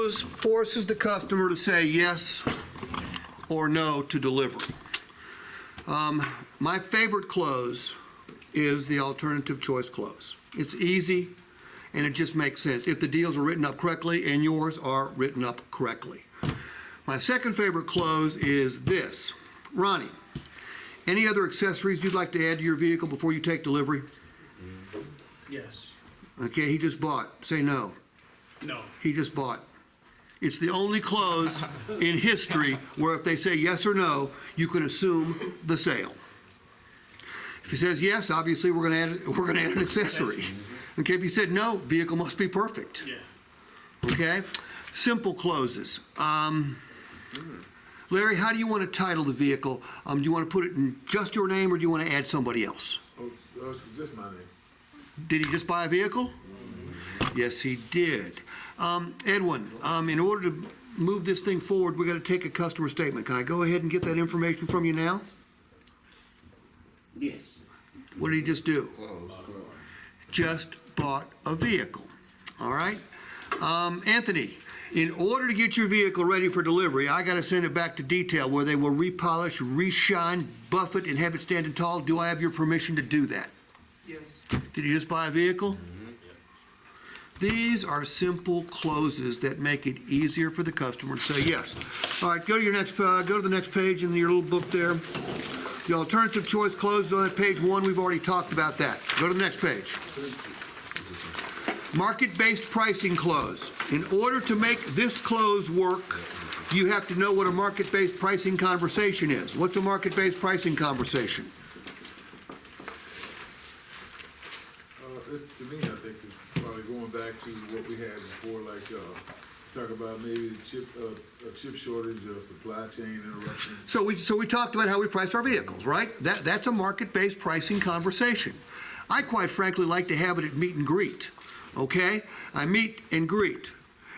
close forces the customer to say yes or no to delivery. My favorite close is the alternative choice close. It's easy and it just makes sense if the deals are written up correctly and yours are written up correctly. My second favorite close is this. Ronnie, any other accessories you'd like to add to your vehicle before you take delivery? Yes. Okay, he just bought. Say no. No. He just bought. It's the only close in history where if they say yes or no, you can assume the sale. If he says yes, obviously we're going to add an accessory. Okay, if he said no, vehicle must be perfect. Yeah. Okay, simple closes. Larry, how do you want to title the vehicle? Do you want to put it in just your name or do you want to add somebody else? Oh, it's just my name. Did he just buy a vehicle? Yes, he did. Edwin, in order to move this thing forward, we've got to take a customer statement. Can I go ahead and get that information from you now? Yes. What did he just do? Close. Just bought a vehicle. All right? Anthony, in order to get your vehicle ready for delivery, I got to send it back to detail where they will repolish, reshine, buff it, and have it standing tall. Do I have your permission to do that? Yes. Did you just buy a vehicle? These are simple closes that make it easier for the customer to say yes. All right, go to the next page in your little book there. The alternative choice closes on page 1. We've already talked about that. Go to the next page. Market-based pricing close. In order to make this close work, you have to know what a market-based pricing conversation is. What's a market-based pricing conversation? To me, I think it's probably going back to what we had before, like talk about maybe a chip shortage or supply chain interruptions. So we talked about how we price our vehicles, right? That's a market-based pricing conversation. I quite frankly like to have it at meet and greet, okay? I meet and greet.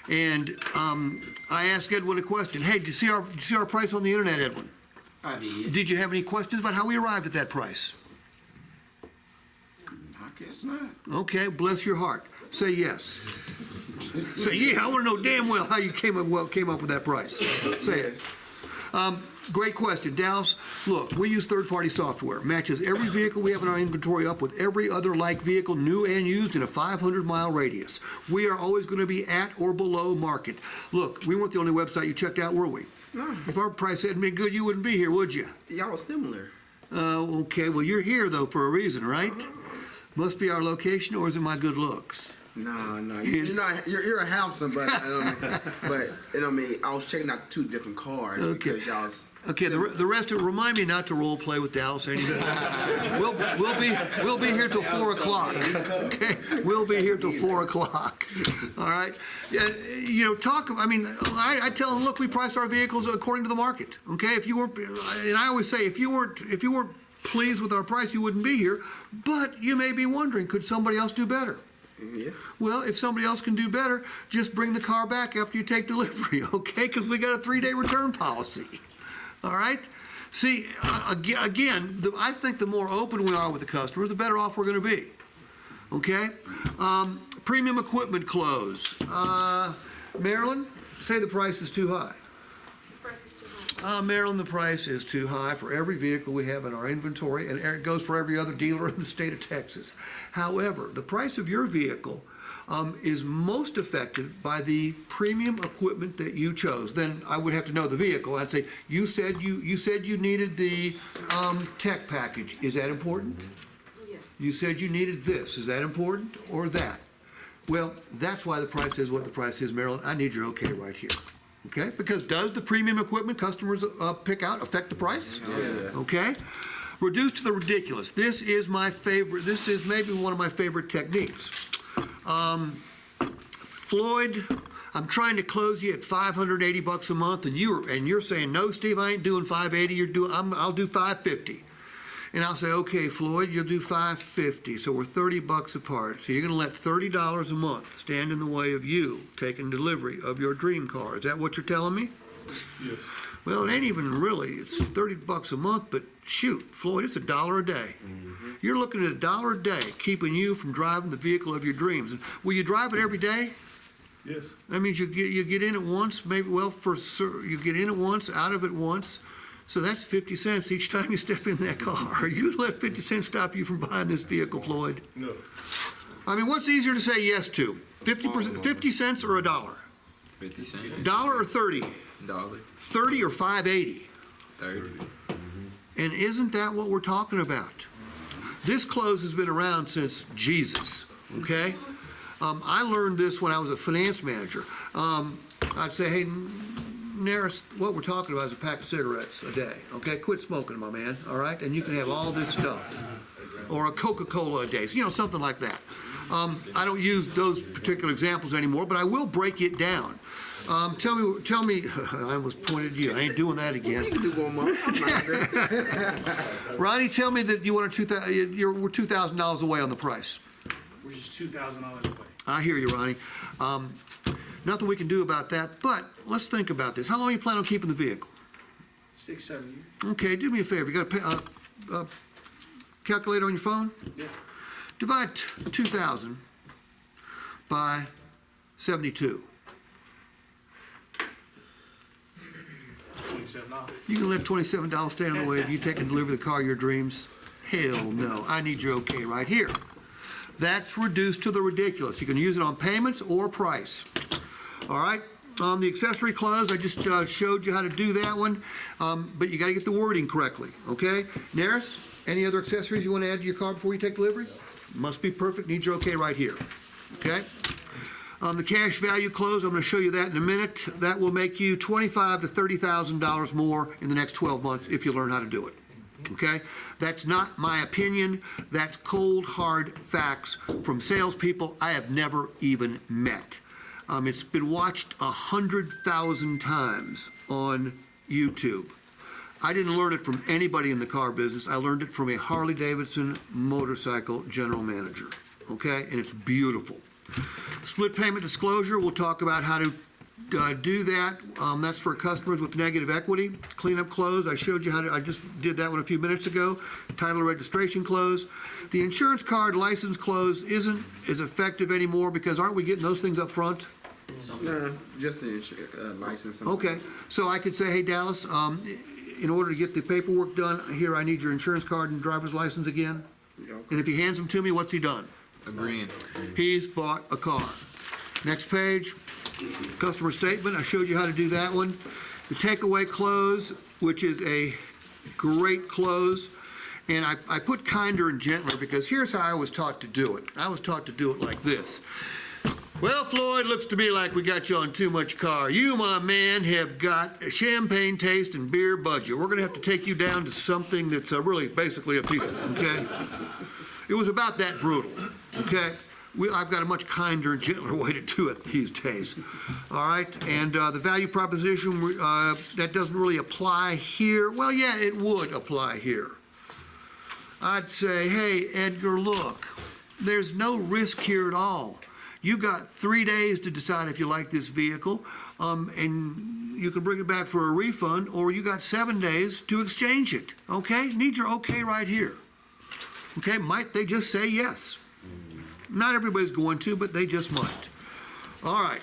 And I asked Edwin a question. Hey, did you see our price on the internet, Edwin? I did. Did you have any questions about how we arrived at that price? I guess not. Okay, bless your heart. Say yes. Say, yeah, I want to know damn well how you came up with that price. Say it. Great question. Dallas, look, we use third-party software. Matches every vehicle we have in our inventory up with every other like vehicle, new and used, in a 500-mile radius. We are always going to be at or below market. Look, we weren't the only website you checked out, were we? No. If our price hadn't been good, you wouldn't be here, would you? Y'all similar. Okay, well, you're here, though, for a reason, right? Must be our location, or is it my good looks? No. You're a handsome, but I was checking out 2 different cars. Okay. Because y'all's Okay, the rest of it, remind me not to role play with Dallas anymore. We'll be here till 4 o'clock. Okay, we'll be here till 4 o'clock. All right. Yeah, I tell them, look, we price our vehicles according to the market. Okay, if you weren't, and I always say, if you weren't pleased with our price, you wouldn't be here. But you may be wondering, could somebody else do better? Yeah. Well, if somebody else can do better, just bring the car back after you take delivery, okay? Because we got a 3-day return policy. All right? See, again, I think the more open we are with the customers, the better off we're going to be. Okay? Premium equipment close. Marilyn, say the price is too high. Maryland, the price is too high for every vehicle we have in our inventory, and it goes for every other dealer in the state of Texas. However, the price of your vehicle is most affected by the premium equipment that you chose. Then I would have to know the vehicle. I'd say, you said you needed the tech package. Is that important? Yes. You said you needed this. Is that important or that? Well, that's why the price is what the price is, Maryland. I need your okay right here. Okay, because does the premium equipment customers pick out affect the price? Yes. Okay, reduced to the ridiculous. This is my favorite. This is maybe one of my favorite techniques. Floyd, I'm trying to close you at $580 a month, and you're saying no, Steve, I ain't doing $580. I'll do $550. And I'll say, okay, Floyd, you'll do $550, so we're $30 apart. So you're going to let $30 a month stand in the way of you taking delivery of your dream car. Is that what you're telling me? Yes. Well, it ain't even really. It's $30 a month, but shoot, Floyd, it's $1 a day. Mm-hmm. You're looking at $1 a day keeping you from driving the vehicle of your dreams. And will you drive it every day? Yes. That means you get in at once, maybe, well, you get in at once, out of it once. So that's 50 cents each time you step in that car. You let 50 cents stop you from buying this vehicle, Floyd? No. I mean, what's easier to say yes to? 50%, 50 cents or $1? 50 cents. Dollar or 30? Dollar. 30 or 580? 30. And isn't that what we're talking about? This close has been around since Jesus, okay? I learned this when I was a finance manager. I'd say, hey, Naris, what we're talking about is a pack of cigarettes a day, okay? Quit smoking, my man, all right? And you can have all this stuff. Or a Coca-Cola a day, so, something like that. I don't use those particular examples anymore, but I will break it down. Tell me, I almost pointed at you. I ain't doing that You again. can do one more. I'm not saying. Ronnie, tell me that we're $2,000 away on the price. We're just $2,000 away. I hear you, Ronnie. Nothing we can do about that, but let's think about this. How long you plan on keeping the vehicle? 6, 7 years. Okay, do me a favor. You got a calculator on your phone? Yeah. Divide 2,000 by 72. $27. You can let $27 stand in the way of you taking delivery of the car of your dreams? Hell no. I need your okay right here. That's reduced to the ridiculous. You can use it on payments or price. All right? On the accessory close, I just showed you how to do that one, but you got to get the wording correctly, okay? Naris, any other accessories you want to add to your car before you take delivery? Must be perfect. Need your okay right here, okay? The cash value close, I'm going to show you that in a minute. That will make you $25,000 to $30,000 more in the next 12 months if you learn how to do it. Okay? That's not my opinion. That's cold, hard facts from salespeople I have never even met. It's been watched 100,000 times on YouTube. I didn't learn it from anybody in the car business. I learned it from a Harley-Davidson motorcycle general manager. Okay? And it's beautiful. Split payment disclosure, we'll talk about how to do that. That's for customers with negative equity. Cleanup close, I showed you how to, I just did that one a few minutes ago. Title and registration close. The insurance card license close isn't as effective anymore because aren't we getting those things up front? No, just the license. Okay, so I could say, hey, Dallas, in order to get the paperwork done, here, I need your insurance card and driver's license again. And if he hands them to me, what's he done? Agreeing. He's bought a car. Next page, customer statement. I showed you how to do that one. The takeaway close, which is a great close. And I put kinder and gentler because here's how I was taught to do it. I was taught to do it like this. Well, Floyd, looks to me like we got you on too much car. You, my man, have got a champagne taste and beer budget. We're going to have to take you down to something that's really basically appealing, okay? It was about that brutal, okay? I've got a much kinder and gentler way to do it these days, all right? And the value proposition, that doesn't really apply here. Well, yeah, it would apply here. I'd say, hey, Edgar, look, there's no risk here at all. You got 3 days to decide if you like this vehicle, and you can bring it back for a refund, or you got 7 days to exchange it, okay? Need your okay right here. Okay, might they just say yes? Not everybody's going to, but they just might. All right,